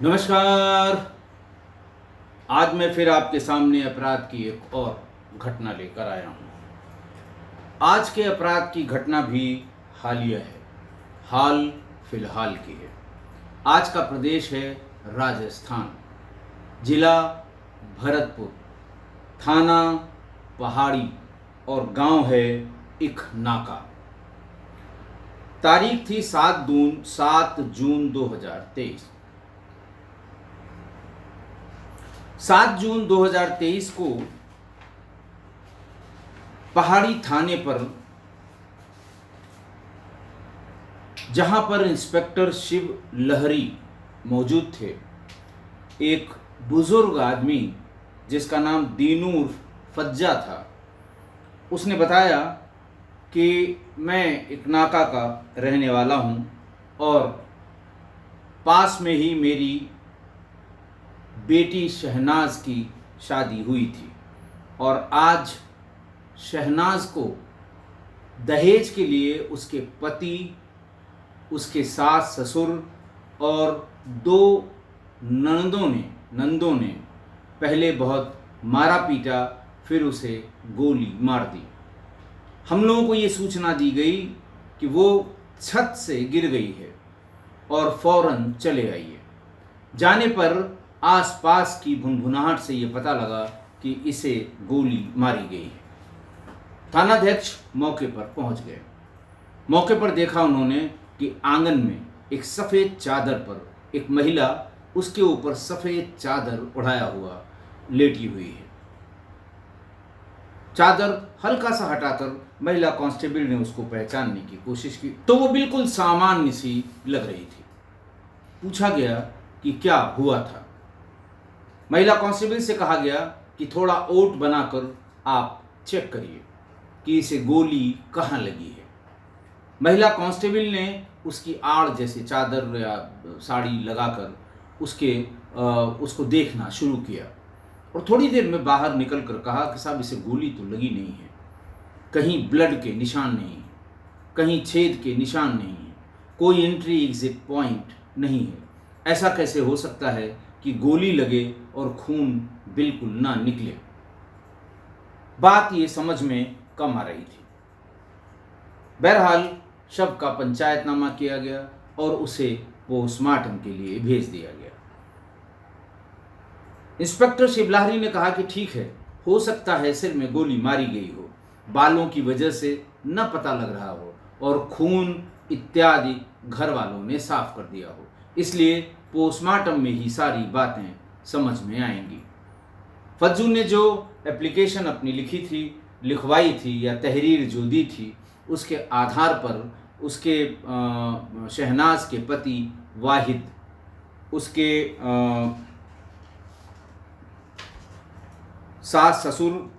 नमस्कार। आज मैं फिर आपके सामने अपराध की एक और घटना लेकर आया हूँ। आज के अपराध की घटना भी हालिया है, हाल फिलहाल की है। आज का प्रदेश है राजस्थान, जिला भरतपुर, थाना पहाड़ी और गांव है इखनाका। तारीख थी 7 जून 2023। 7 जून 2023 को पहाड़ी थाने पर, जहां पर इंस्पेक्टर शिव लहरी मौजूद थे, एक बुजुर्ग आदमी जिसका नाम दीनू उर्फ फज्जा था, उसने बताया कि मैं इखनाका का रहने वाला हूं और पास में ही मेरी बेटी शहनाज की शादी हुई थी और आज शहनाज को दहेज के लिए उसके पति, उसके सास ससुर और 2 नंदों ने पहले बहुत मारा पीटा, फिर उसे गोली मार दी। हम लोगों को ये सूचना दी गई कि वो छत से गिर गई है और फौरन चले आइए। जाने पर आसपास की भुनभुनाहट से ये पता लगा कि इसे गोली मारी गई है। थानाध्यक्ष मौके पर पहुंच गए। मौके पर देखा उन्होंने कि आंगन में एक सफ़ेद चादर पर एक महिला, उसके ऊपर सफ़ेद चादर उड़ाया हुआ लेटी हुई है। चादर हल्का सा हटाकर महिला कांस्टेबल ने उसको पहचानने की कोशिश की तो वो बिल्कुल सामान्य सी लग रही थी। पूछा गया कि क्या हुआ था। महिला कांस्टेबल से कहा गया कि थोड़ा ओट बनाकर आप चेक करिए कि इसे गोली कहाँ लगी है। महिला कांस्टेबल ने उसकी आड़ जैसे चादर या साड़ी लगाकर उसको देखना शुरू किया और थोड़ी देर में बाहर निकल कर कहा कि साहब इसे गोली तो लगी नहीं है, कहीं ब्लड के निशान नहीं, कहीं छेद के निशान नहीं है, कोई एंट्री एग्जिट पॉइंट नहीं है। ऐसा कैसे हो सकता है कि गोली लगे और खून बिल्कुल ना निकले। बात ये समझ में कम आ रही थी। बहरहाल शव का पंचायतनामा किया गया और उसे पोस्टमार्टम के लिए भेज दिया गया। इंस्पेक्टर शिवलाहरी ने कहा कि ठीक है, हो सकता है सिर में गोली मारी गई हो, बालों की वजह से न पता लग रहा हो और खून इत्यादि घर वालों ने साफ कर दिया हो, इसलिए पोस्टमार्टम में ही सारी बातें समझ में आएंगी। फज्जू ने जो एप्लीकेशन अपनी लिखवाई थी या तहरीर जो दी थी, उसके आधार पर उसके शहनाज के पति वाहिद, उसके सास ससुर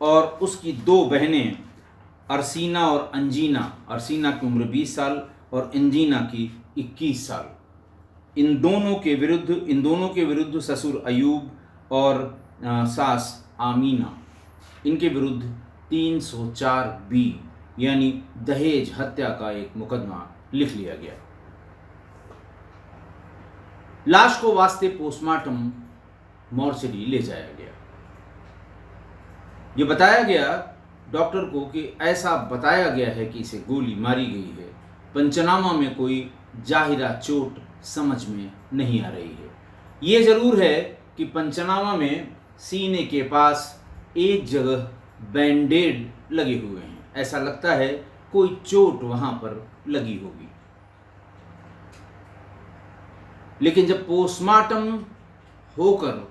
और उसकी 2 बहनें अरसीना और अंजीना, अरसीना की उम्र 20 साल और अंजीना की 21 साल, इन दोनों के विरुद्ध ससुर अयूब और सास आमीना, इनके विरुद्ध 304B यानी दहेज हत्या का एक मुकदमा लिख लिया गया। लाश को वास्ते पोस्टमार्टम मॉर्चरी ले जाया गया। ये बताया गया डॉक्टर को कि ऐसा बताया गया है कि इसे गोली मारी गई है, पंचनामा में कोई जाहिरा चोट समझ में नहीं आ रही है। ये जरूर है कि पंचनामा में सीने के पास एक जगह बैंडेड लगे हुए हैं, ऐसा लगता है कोई चोट वहां पर लगी होगी। लेकिन जब पोस्टमार्टम होकर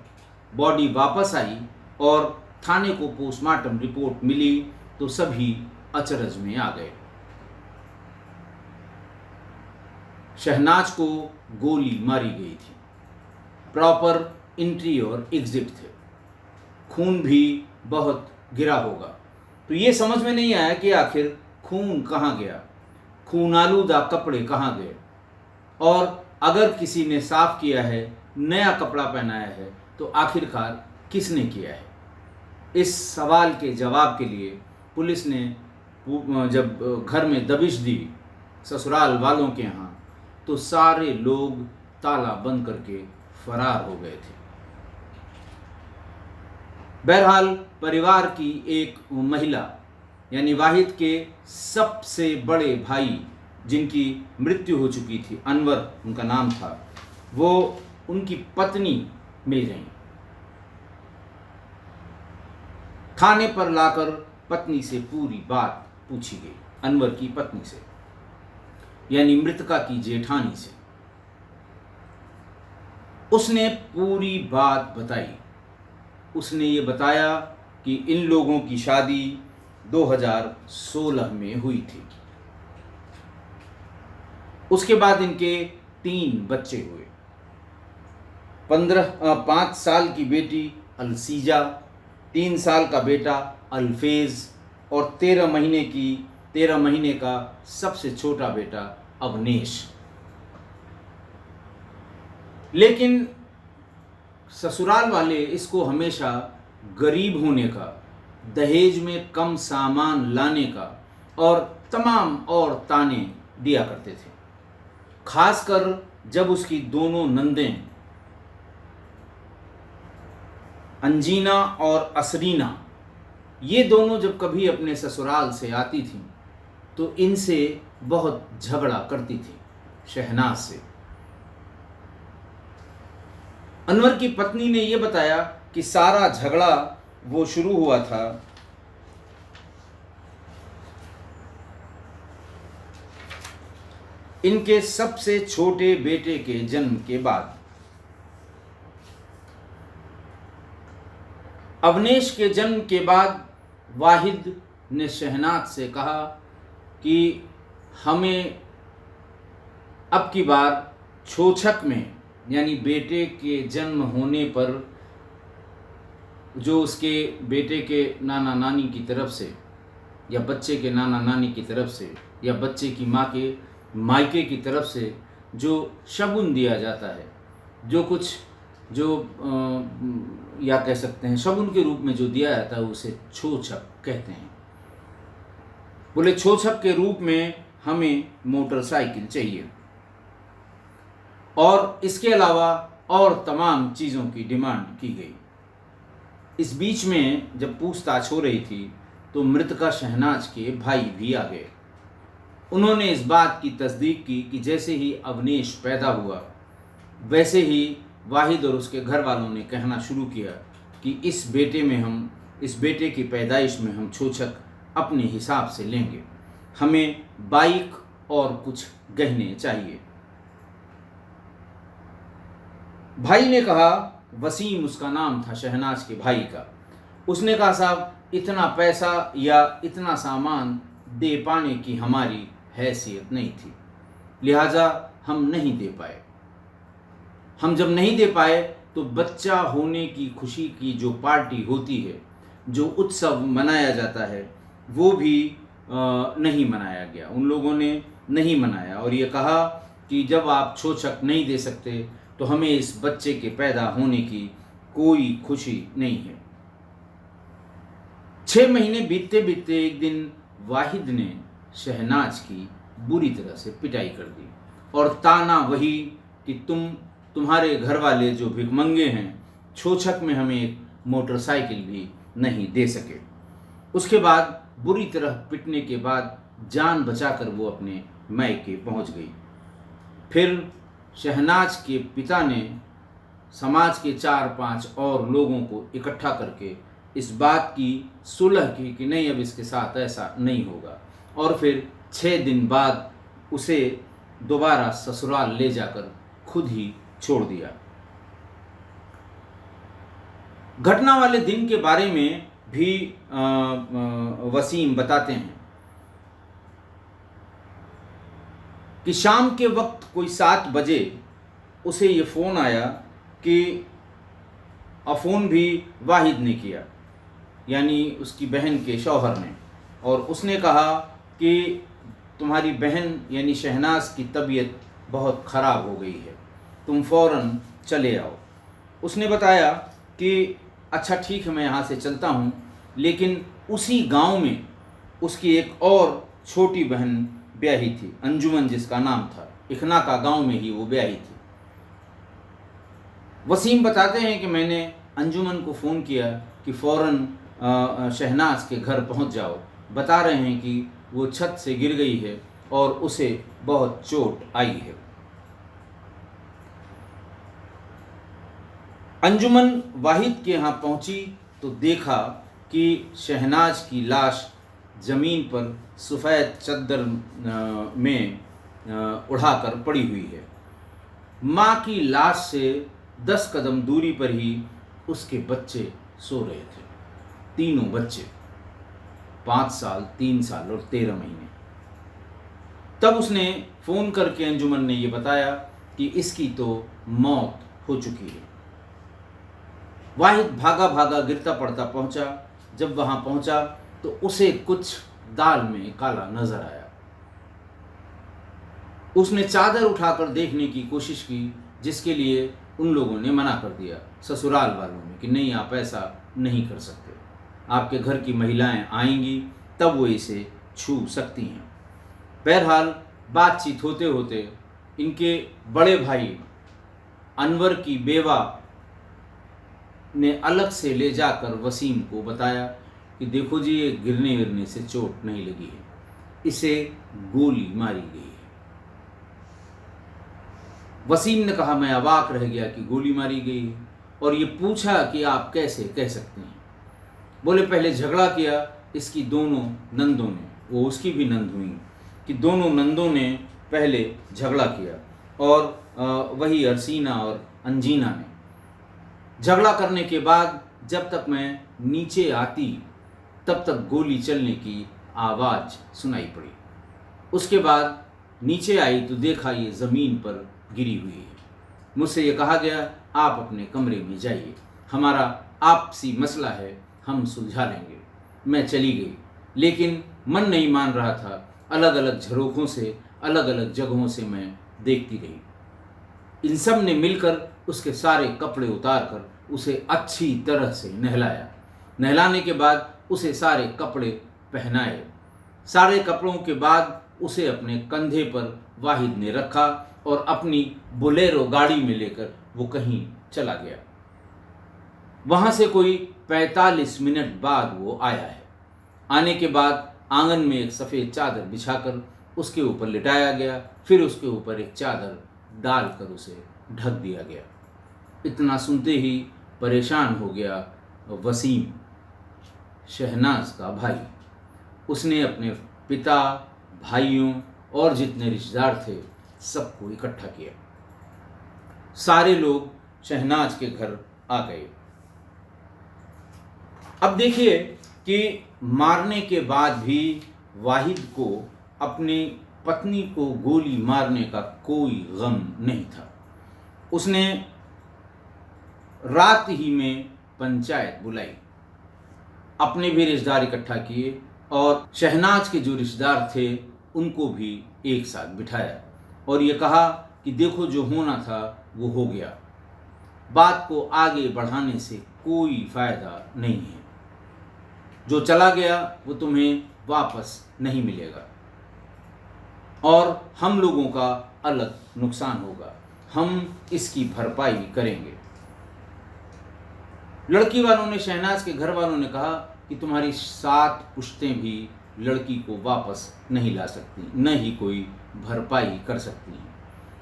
बॉडी वापस आई और थाने को पोस्टमार्टम रिपोर्ट मिली तो सभी अचरज में आ गए। शहनाज को गोली मारी गई थी, प्रॉपर एंट्री और एग्जिट थे, खून भी बहुत गिरा होगा। तो ये समझ में नहीं आया कि आखिर खून कहाँ गया, खून आलूदा कपड़े कहाँ गए, और अगर किसी ने साफ किया है, नया कपड़ा पहनाया है, तो आखिरकार किसने किया है। इस सवाल के जवाब के लिए पुलिस ने जब घर में दबिश दी ससुराल वालों के यहाँ, तो सारे लोग ताला बंद करके फरार हो गए थे। बहरहाल परिवार की एक महिला यानी वाहिद के सबसे बड़े भाई जिनकी मृत्यु हो चुकी थी, अनवर उनका नाम था, वो उनकी पत्नी मिल गई। थाने पर लाकर पत्नी से पूरी बात पूछी गई, अनवर की पत्नी से यानी मृतका की जेठानी से। उसने पूरी बात बताई। उसने ये बताया कि इन लोगों की शादी 2016 में हुई थी। उसके बाद इनके 3 बच्चे हुए। 5 साल की बेटी अलसीजा, 3 साल का बेटा अल्फेज और 13 महीने का सबसे छोटा बेटा अवनेश। लेकिन ससुराल वाले इसको हमेशा गरीब होने का, दहेज में कम सामान लाने का और तमाम और ताने दिया करते थे। खासकर जब उसकी दोनों नंदें अंजीना और असरीना, ये दोनों जब कभी अपने ससुराल से आती थीं तो इनसे बहुत झगड़ा करती थी, शहनाज से। अनवर की पत्नी ने यह बताया कि सारा झगड़ा वो शुरू हुआ था इनके सबसे छोटे बेटे के जन्म के बाद। अवनेश के जन्म के बाद वाहिद ने शहनाज से कहा कि हमें अब की बार छोछक में यानी बेटे के जन्म होने पर जो उसके बेटे के नाना नानी की तरफ से या बच्चे के नाना नानी की तरफ से या बच्चे की माँ के मायके की तरफ से जो शगुन दिया जाता है, जो कुछ जो या कह सकते हैं शगुन के रूप में जो दिया जाता है, उसे छोछक कहते हैं। बोले छोछक के रूप में हमें मोटरसाइकिल चाहिए और इसके अलावा और तमाम चीज़ों की डिमांड की गई। इस बीच में जब पूछताछ हो रही थी तो मृतका शहनाज के भाई भी आ गए। उन्होंने इस बात की तस्दीक की कि जैसे ही अवनेश पैदा हुआ वैसे ही वाहिद और उसके घर वालों ने कहना शुरू किया कि इस बेटे की पैदाइश में हम छोछक अपने हिसाब से लेंगे, हमें बाइक और कुछ गहने चाहिए। भाई ने कहा, वसीम उसका नाम था शहनाज के भाई का, उसने कहा साहब इतना पैसा या इतना सामान दे पाने की हमारी हैसियत नहीं थी, लिहाजा हम नहीं दे पाए। हम जब नहीं दे पाए तो बच्चा होने की खुशी की जो पार्टी होती है, जो उत्सव मनाया जाता है, वो भी नहीं मनाया गया। उन लोगों ने नहीं मनाया और ये कहा कि जब आप छोछक नहीं दे सकते तो हमें इस बच्चे के पैदा होने की कोई खुशी नहीं है। 6 महीने बीतते बीतते एक दिन वाहिद ने शहनाज की बुरी तरह से पिटाई कर दी और ताना वही कि तुम्हारे घर वाले जो भिखमंगे हैं छोछक में हमें एक मोटरसाइकिल भी नहीं दे सके। उसके बाद बुरी तरह पिटने के बाद जान बचाकर वो अपने मायके पहुंच गई। फिर शहनाज के पिता ने समाज के 4-5 और लोगों को इकट्ठा करके इस बात की सुलह की कि नहीं, अब इसके साथ ऐसा नहीं होगा, और फिर 6 दिन बाद उसे दोबारा ससुराल ले जाकर खुद ही छोड़ दिया। घटना वाले दिन के बारे में भी वसीम बताते हैं कि शाम के वक्त कोई 7 बजे उसे ये फ़ोन आया कि फ़ोन भी वाहिद ने किया, यानी उसकी बहन के शौहर ने, और उसने कहा कि तुम्हारी बहन यानी शहनाज की तबीयत बहुत ख़राब हो गई है, तुम फ़ौरन चले आओ। उसने बताया कि अच्छा ठीक है, मैं यहाँ से चलता हूँ, लेकिन उसी गांव में उसकी एक और छोटी बहन ब्याही थी, अंजुमन जिसका नाम था, इखना का गांव में ही वो ब्याही थी। वसीम बताते हैं कि मैंने अंजुमन को फ़ोन किया कि फ़ौरन शहनाज के घर पहुंच जाओ। बता रहे हैं कि वो छत से गिर गई है और उसे बहुत चोट आई है। अंजुमन वाहिद के यहाँ पहुंची तो देखा कि शहनाज की लाश ज़मीन पर सफ़ेद चद्दर में उड़ाकर पड़ी हुई है। माँ की लाश से 10 कदम दूरी पर ही उसके बच्चे सो रहे थे, तीनों बच्चे, 5 साल, 3 साल और 13 महीने। तब उसने फ़ोन करके अंजुमन ने ये बताया कि इसकी तो मौत हो चुकी है। वाहिद भागा भागा गिरता पड़ता पहुंचा। जब वहां पहुंचा तो उसे कुछ दाल में काला नजर आया। उसने चादर उठाकर देखने की कोशिश की, जिसके लिए उन लोगों ने मना कर दिया, ससुराल वालों ने, कि नहीं, आप ऐसा नहीं कर सकते, आपके घर की महिलाएं आएंगी तब वो इसे छू सकती हैं। बहरहाल बातचीत होते होते इनके बड़े भाई अनवर की बेवा ने अलग से ले जाकर वसीम को बताया कि देखो जी, ये गिरने गिरने से चोट नहीं लगी है, इसे गोली मारी गई है। वसीम ने कहा, मैं अवाक रह गया कि गोली मारी गई है, और ये पूछा कि आप कैसे कह सकते हैं। बोले, पहले झगड़ा किया इसकी दोनों नंदों ने, वो उसकी भी नंद हुई, कि दोनों नंदों ने पहले झगड़ा किया, और वही अरसीना और अंजीना ने। झगड़ा करने के बाद जब तक मैं नीचे आती तब तक गोली चलने की आवाज़ सुनाई पड़ी। उसके बाद नीचे आई तो देखा ये ज़मीन पर गिरी हुई है। मुझसे ये कहा गया, आप अपने कमरे में जाइए, हमारा आपसी मसला है, हम सुलझा लेंगे। मैं चली गई, लेकिन मन नहीं मान रहा था। अलग अलग झरोखों से, अलग अलग जगहों से मैं देखती रही। इन सब ने मिलकर उसके सारे कपड़े उतार कर उसे अच्छी तरह से नहलाया। नहलाने के बाद उसे सारे कपड़े पहनाए। सारे कपड़ों के बाद उसे अपने कंधे पर वाहिद ने रखा और अपनी बोलेरो गाड़ी में लेकर वो कहीं चला गया। वहाँ से कोई 45 मिनट बाद वो आया है। आने के बाद आंगन में एक सफ़ेद चादर बिछाकर उसके ऊपर लिटाया गया, फिर उसके ऊपर एक चादर डालकर उसे ढक दिया गया। इतना सुनते ही परेशान हो गया वसीम, शहनाज का भाई। उसने अपने पिता, भाइयों और जितने रिश्तेदार थे सबको इकट्ठा किया। सारे लोग शहनाज के घर आ गए। अब देखिए कि मारने के बाद भी वाहिद को अपनी पत्नी को गोली मारने का कोई गम नहीं था। उसने रात ही में पंचायत बुलाई, अपने भी रिश्तेदार इकट्ठा किए और शहनाज के जो रिश्तेदार थे उनको भी एक साथ बिठाया और ये कहा कि देखो, जो होना था वो हो गया, बात को आगे बढ़ाने से कोई फायदा नहीं है, जो चला गया वो तुम्हें वापस नहीं मिलेगा और हम लोगों का अलग नुकसान होगा, हम इसकी भरपाई करेंगे। लड़की वालों ने, शहनाज के घर वालों ने कहा कि तुम्हारी 7 पुश्तें भी लड़की को वापस नहीं ला सकती, न ही कोई भरपाई कर सकती हैं।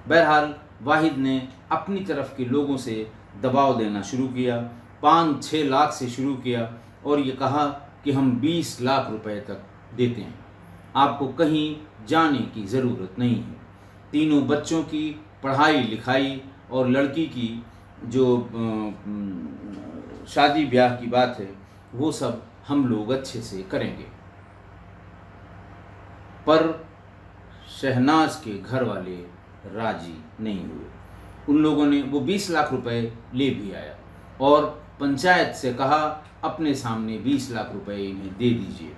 बहरहाल वाहिद ने अपनी तरफ के लोगों से दबाव देना शुरू किया, 5-6 लाख से शुरू किया और ये कहा कि हम 20 लाख रुपए तक देते हैं, आपको कहीं जाने की ज़रूरत नहीं है। तीनों बच्चों की पढ़ाई लिखाई और लड़की की जो शादी ब्याह की बात है वो सब हम लोग अच्छे से करेंगे। पर शहनाज के घर वाले राजी नहीं हुए। उन लोगों ने, वो 20 लाख रुपए ले भी आया और पंचायत से कहा अपने सामने 20 लाख रुपए इन्हें दे दीजिए,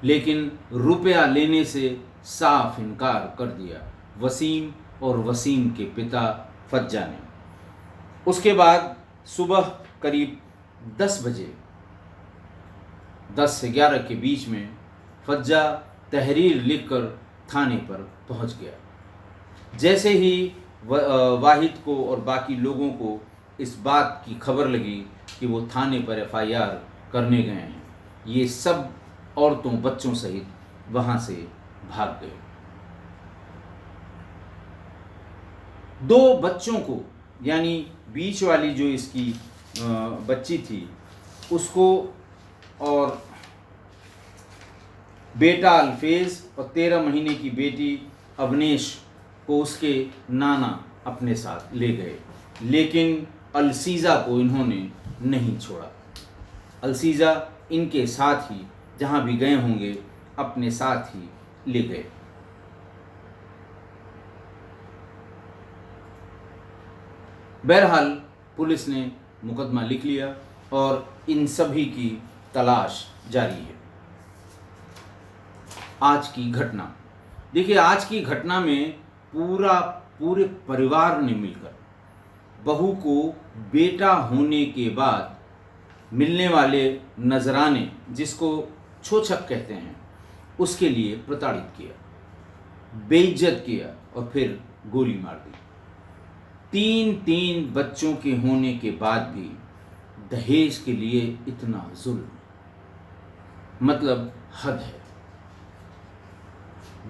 लेकिन रुपया लेने से साफ इनकार कर दिया वसीम और वसीम के पिता फज्जा ने। उसके बाद सुबह करीब 10 बजे, 10 से 11 के बीच में फज्जा तहरीर लिखकर थाने पर पहुंच गया। जैसे ही वाहिद को और बाकी लोगों को इस बात की खबर लगी कि वो थाने पर FIR करने गए हैं। ये सब औरतों बच्चों सहित वहाँ से भाग गए। 2 बच्चों को, यानी बीच वाली जो इसकी बच्ची थी उसको, और बेटा अल्फेज और 13 महीने की बेटी अवनेश को उसके नाना अपने साथ ले गए, लेकिन अलसीज़ा को इन्होंने नहीं छोड़ा। अलसीज़ा इनके साथ ही जहाँ भी गए होंगे अपने साथ ही ले गए। बहरहाल पुलिस ने मुकदमा लिख लिया और इन सभी की तलाश जारी है। आज की घटना देखिए, आज की घटना में पूरे परिवार ने मिलकर बहू को बेटा होने के बाद मिलने वाले नजराने, जिसको छोछक कहते हैं, उसके लिए प्रताड़ित किया, बेइज्जत किया और फिर गोली मार दी। 3 बच्चों के होने के बाद भी दहेज के लिए इतना जुल्म, मतलब हद है।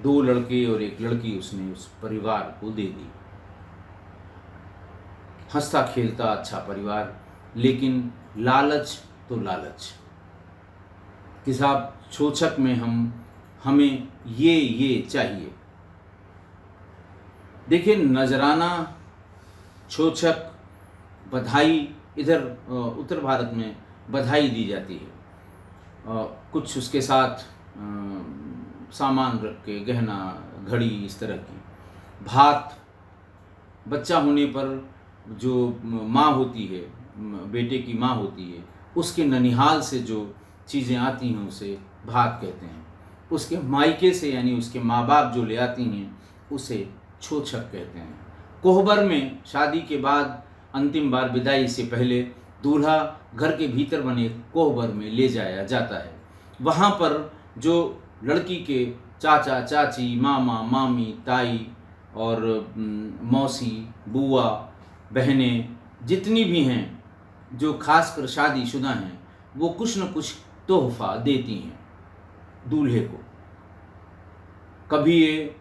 2 लड़के और 1 लड़की उसने उस परिवार को दे दी। हंसता खेलता अच्छा परिवार, लेकिन लालच तो लालच कि साहब छोछक में हमें ये चाहिए। देखिए, नजराना, छोछक, बधाई, इधर उत्तर भारत में बधाई दी जाती है, कुछ उसके साथ सामान रख के, गहना, घड़ी, इस तरह की। भात, बच्चा होने पर जो माँ होती है, बेटे की माँ होती है, उसके ननिहाल से जो चीज़ें आती हैं उसे भात कहते हैं। उसके मायके से, यानी उसके माँ बाप जो ले आती हैं, उसे छोछक कहते हैं। कोहबर में शादी के बाद अंतिम बार विदाई से पहले दूल्हा घर के भीतर बने कोहबर में ले जाया जाता है। वहाँ पर जो लड़की के चाचा चाची, मामा मामी, ताई और मौसी, बुआ, बहनें जितनी भी हैं, जो खासकर शादीशुदा हैं, वो कुछ न कुछ तोहफा देती हैं दूल्हे को। कभी ये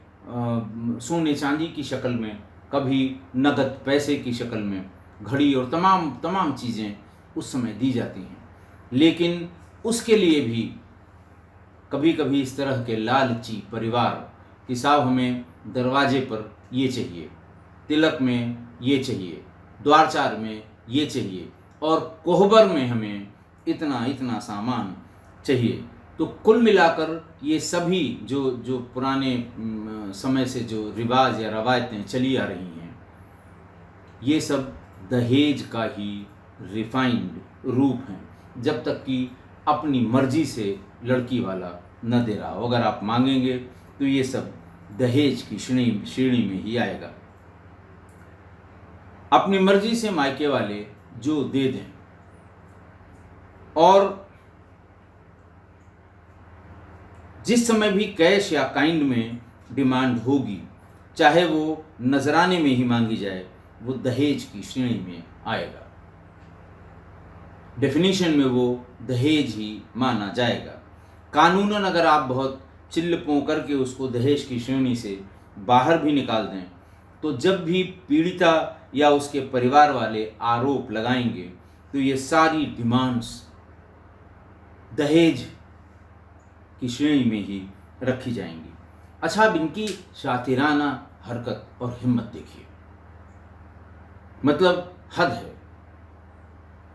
सोने चांदी की शक्ल में, कभी नगद पैसे की शक्ल में, घड़ी और तमाम चीज़ें उस समय दी जाती हैं। लेकिन उसके लिए भी कभी कभी इस तरह के लालची परिवार कि साहब हमें दरवाजे पर ये चाहिए, तिलक में ये चाहिए, द्वारचार में ये चाहिए, और कोहबर में हमें इतना सामान चाहिए। तो कुल मिलाकर ये सभी जो पुराने समय से जो रिवाज या रवायतें चली आ रही हैं, ये सब दहेज का ही रिफाइंड रूप हैं, जब तक कि अपनी मर्जी से लड़की वाला न दे रहा हो। अगर आप मांगेंगे तो ये सब दहेज की श्रेणी में ही आएगा। अपनी मर्जी से मायके वाले जो दे दें, और जिस समय भी कैश या काइंड में डिमांड होगी, चाहे वो नजराने में ही मांगी जाए, वो दहेज की श्रेणी में आएगा। डेफिनेशन में वो दहेज ही माना जाएगा। कानूनन अगर आप बहुत चिल्ल-पों करके उसको दहेज की श्रेणी से बाहर भी निकाल दें, तो जब भी पीड़िता या उसके परिवार वाले आरोप लगाएंगे, तो ये सारी डिमांड्स दहेज की श्रेणी में ही रखी जाएंगी। अच्छा, अब इनकी शातिराना हरकत और हिम्मत देखिए, मतलब हद है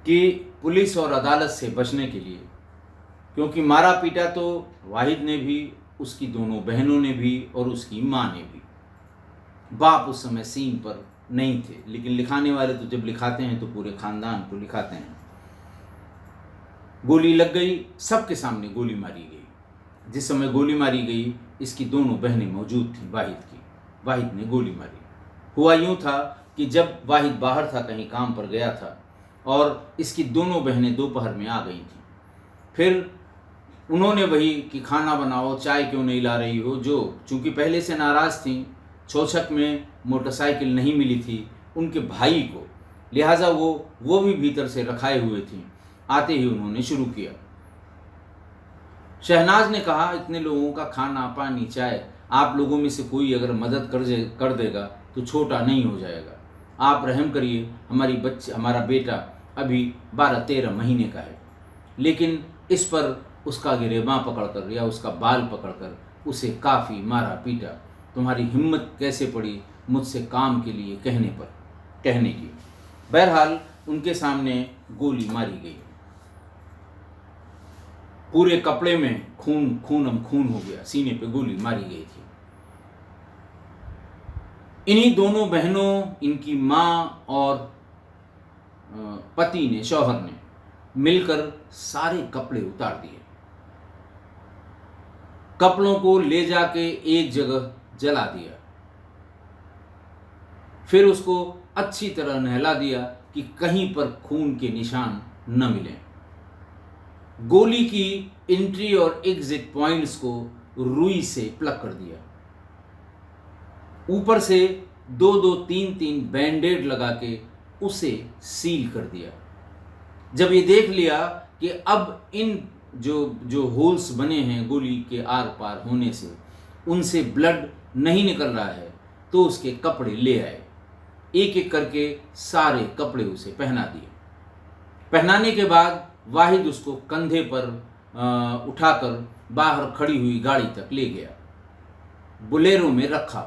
कि पुलिस और अदालत से बचने के लिए, क्योंकि मारा पीटा तो वाहिद ने भी, उसकी दोनों बहनों ने भी और उसकी माँ ने भी। बाप उस समय सीन पर नहीं थे, लेकिन लिखाने वाले तो जब लिखाते हैं तो पूरे खानदान को लिखाते हैं। गोली लग गई, सबके सामने गोली मारी गई। जिस समय गोली मारी गई, इसकी दोनों बहनें मौजूद थीं वाहिद ने गोली मारी। हुआ यूँ था कि जब वाहिद बाहर था, कहीं काम पर गया था, और इसकी दोनों बहनें दोपहर में आ गई थीं। फिर उन्होंने वही कि खाना बनाओ, चाय क्यों नहीं ला रही हो, जो चूँकि पहले से नाराज़ थीं, छोछक में मोटरसाइकिल नहीं मिली थी उनके भाई को, लिहाजा वो भी भीतर से रखाए हुए थी। आते ही उन्होंने शुरू किया। शहनाज ने कहा, इतने लोगों का खाना पानी चाय आप लोगों में से कोई अगर मदद कर देगा तो छोटा नहीं हो जाएगा। आप रहम करिए, हमारा बेटा अभी 12-13 महीने का है, लेकिन इस पर उसका गिरेबां पकड़कर या उसका बाल पकड़कर उसे काफ़ी मारा पीटा। तुम्हारी हिम्मत कैसे पड़ी मुझसे काम के लिए कहने की। बहरहाल उनके सामने गोली मारी गई। पूरे कपड़े में खून हो गया, सीने पे गोली मारी गई थी। इन्हीं दोनों बहनों, इनकी माँ और पति ने, शौहर ने मिलकर सारे कपड़े उतार दिए। कपड़ों को ले जाके एक जगह जला दिया, फिर उसको अच्छी तरह नहला दिया कि कहीं पर खून के निशान न मिलें। गोली की एंट्री और एग्जिट पॉइंट्स को रुई से प्लग कर दिया। ऊपर से 2-2, 3-3 बैंडेड लगा के उसे सील कर दिया। जब ये देख लिया कि अब इन जो होल्स बने हैं गोली के आर पार होने से, उनसे ब्लड नहीं निकल रहा है, तो उसके कपड़े ले आए। एक एक करके सारे कपड़े उसे पहना दिए। पहनाने के बाद वाहिद उसको कंधे पर उठाकर बाहर खड़ी हुई गाड़ी तक ले गया, बोलेरो में रखा।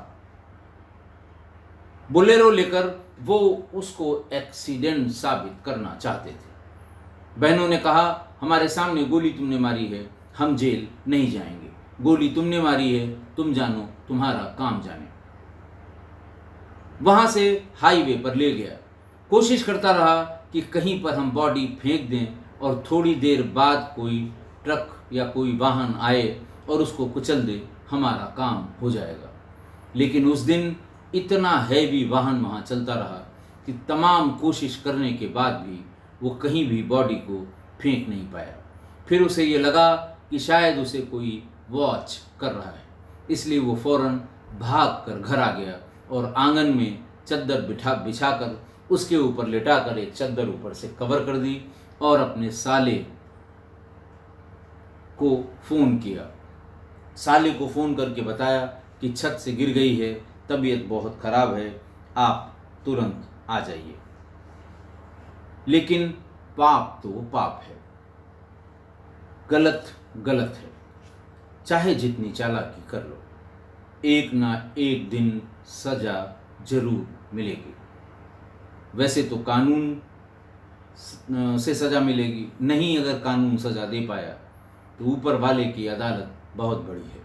बोलेरो लेकर वो उसको एक्सीडेंट साबित करना चाहते थे। बहनों ने कहा, हमारे सामने गोली तुमने मारी है, हम जेल नहीं जाएंगे। गोली तुमने मारी है, तुम जानो, तुम्हारा काम जाने। वहां से हाईवे पर ले गया। कोशिश करता रहा कि कहीं पर हम बॉडी फेंक दें और थोड़ी देर बाद कोई ट्रक या कोई वाहन आए और उसको कुचल दे, हमारा काम हो जाएगा। लेकिन उस दिन इतना हैवी वाहन वहाँ चलता रहा कि तमाम कोशिश करने के बाद भी वो कहीं भी बॉडी को फेंक नहीं पाया। फिर उसे ये लगा कि शायद उसे कोई वॉच कर रहा है, इसलिए वो फौरन भाग कर घर आ गया और आंगन में चद्दर बिछाकर उसके ऊपर लेटाकर एक चद्दर ऊपर से कवर कर दी और अपने साले को फ़ोन किया। साले को फ़ोन करके बताया कि छत से गिर गई है, तबीयत बहुत ख़राब है, आप तुरंत आ जाइए। लेकिन पाप तो पाप है, गलत गलत है, चाहे जितनी चालाकी कर लो, एक ना एक दिन सज़ा ज़रूर मिलेगी। वैसे तो कानून से सज़ा मिलेगी, नहीं अगर कानून सज़ा दे पाया तो ऊपर वाले की अदालत बहुत बड़ी है,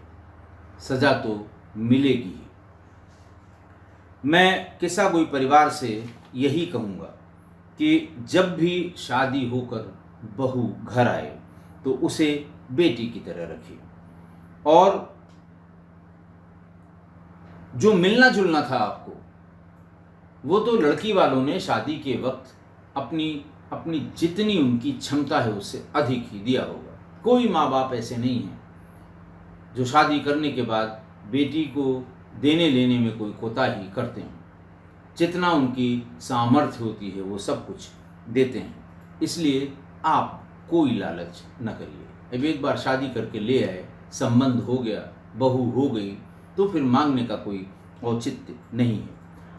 सज़ा तो मिलेगी ही। मैं किस्सागोई परिवार से यही कहूँगा कि जब भी शादी होकर बहू घर आए तो उसे बेटी की तरह रखिए, और जो मिलना जुलना था आपको, वो तो लड़की वालों ने शादी के वक्त अपनी जितनी उनकी क्षमता है उससे अधिक ही दिया होगा। कोई माँ बाप ऐसे नहीं हैं जो शादी करने के बाद बेटी को देने लेने में कोई कोताही करते हैं। जितना उनकी सामर्थ्य होती है वो सब कुछ देते हैं, इसलिए आप कोई लालच न करिए। अब एक बार शादी करके ले आए, संबंध हो गया, बहू हो गई, तो फिर मांगने का कोई औचित्य नहीं है।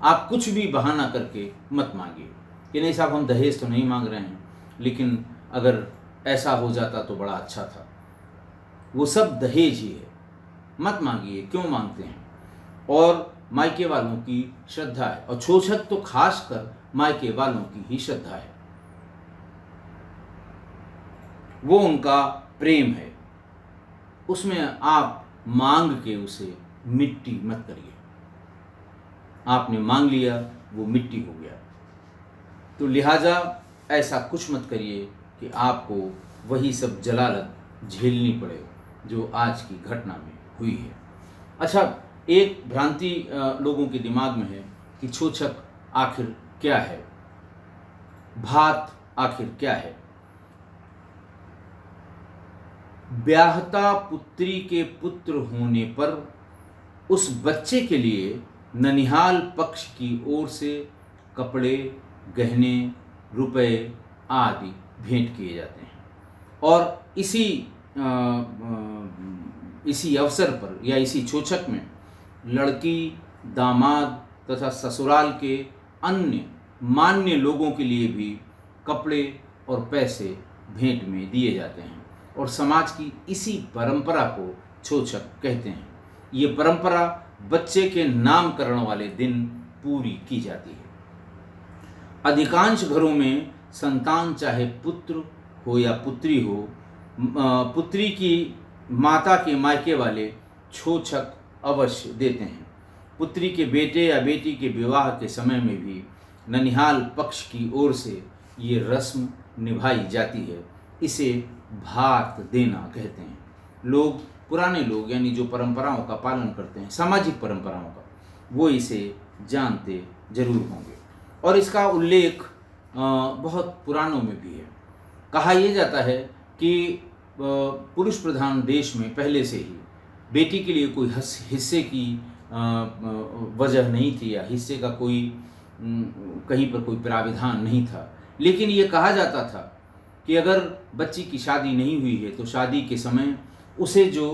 आप कुछ भी बहाना करके मत मांगिए कि नहीं साहब हम दहेज तो नहीं मांग रहे हैं, लेकिन अगर ऐसा हो जाता तो बड़ा अच्छा था। वो सब दहेज ही है, मत मांगिए, क्यों मांगते हैं। और मायके वालों की श्रद्धा है, और छोछक तो खासकर मायके वालों की ही श्रद्धा है, वो उनका प्रेम है, उसमें आप मांग के उसे मिट्टी मत करिए। आपने मांग लिया, वो मिट्टी हो गया, तो लिहाजा ऐसा कुछ मत करिए कि आपको वही सब जलालत झेलनी पड़े जो आज की घटना में हुई है। अच्छा, एक भ्रांति लोगों के दिमाग में है कि छोछक आखिर क्या है, भात आखिर क्या है। ब्याहता पुत्री के पुत्र होने पर उस बच्चे के लिए ननिहाल पक्ष की ओर से कपड़े, गहने, रुपए आदि भेंट किए जाते हैं। और इसी अवसर पर या इसी छोछक में लड़की, दामाद तथा ससुराल के अन्य मान्य लोगों के लिए भी कपड़े और पैसे भेंट में दिए जाते हैं और समाज की इसी परंपरा को छोछक कहते हैं। ये परंपरा बच्चे के नामकरण वाले दिन पूरी की जाती है। अधिकांश घरों में संतान चाहे पुत्र हो या पुत्री हो, पुत्री की माता के मायके वाले छोछक अवश्य देते हैं। पुत्री के बेटे या बेटी के विवाह के समय में भी ननिहाल पक्ष की ओर से ये रस्म निभाई जाती है। इसे भात देना कहते हैं। पुराने लोग यानी जो परंपराओं का पालन करते हैं, सामाजिक परंपराओं का, वो इसे जानते जरूर होंगे। और इसका उल्लेख बहुत पुराणों में भी है। कहा यह जाता है कि पुरुष प्रधान देश में पहले से ही बेटी के लिए कोई हिस्से की वजह नहीं थी या हिस्से का कोई कहीं पर कोई प्राविधान नहीं था। लेकिन ये कहा जाता था कि अगर बच्ची की शादी नहीं हुई है तो शादी के समय उसे जो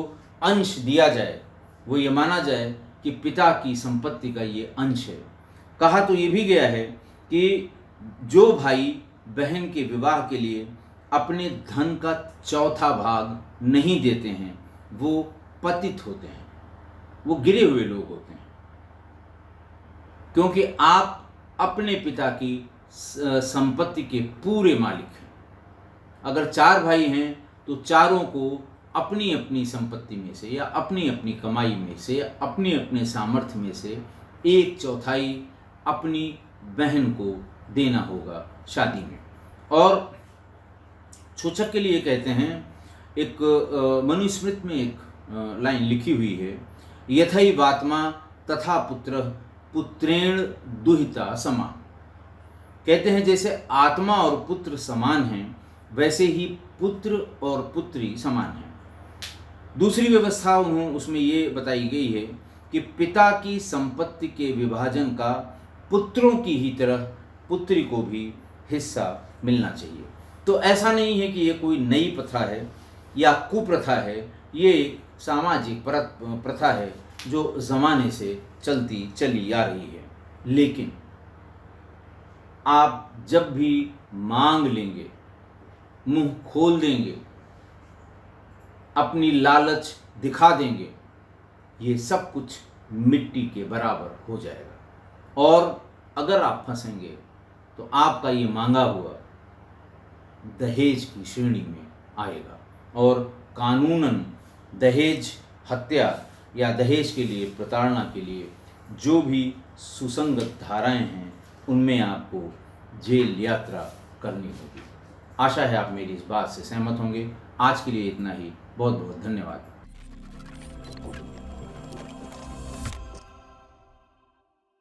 अंश दिया जाए वो ये माना जाए कि पिता की संपत्ति का ये अंश है। कहा तो ये भी गया है कि जो भाई बहन के विवाह के लिए अपने धन का चौथा भाग नहीं देते हैं वो पतित होते हैं, वो गिरे हुए लोग होते हैं, क्योंकि आप अपने पिता की संपत्ति के पूरे मालिक हैं। अगर 4 भाई हैं तो चारों को अपनी अपनी संपत्ति में से या अपनी अपनी कमाई में से या अपने अपने सामर्थ्य में से 1/4 अपनी बहन को देना होगा शादी में। और छोछक के लिए कहते हैं, एक मनुस्मृति में एक लाइन लिखी हुई है, यथैवात्मा तथा पुत्र पुत्रेण दुहिता समान। कहते हैं जैसे आत्मा और पुत्र समान हैं वैसे ही पुत्र और पुत्री समान हैं। दूसरी व्यवस्था उसमें ये बताई गई है कि पिता की संपत्ति के विभाजन का पुत्रों की ही तरह पुत्री को भी हिस्सा मिलना चाहिए। तो ऐसा नहीं है कि ये कोई नई प्रथा है या कुप्रथा है, ये एक सामाजिक प्रथा है जो ज़माने से चलती चली आ रही है। लेकिन आप जब भी मांग लेंगे, मुंह खोल देंगे, अपनी लालच दिखा देंगे, ये सब कुछ मिट्टी के बराबर हो जाएगा। और अगर आप फंसेंगे तो आपका ये मांगा हुआ दहेज की श्रेणी में आएगा। और कानूनन दहेज हत्या या दहेज के लिए प्रताड़ना के लिए जो भी सुसंगत धाराएं हैं उनमें आपको जेल यात्रा करनी होगी। आशा है आप मेरी इस बात से सहमत होंगे। आज के लिए इतना ही। बहुत बहुत धन्यवाद।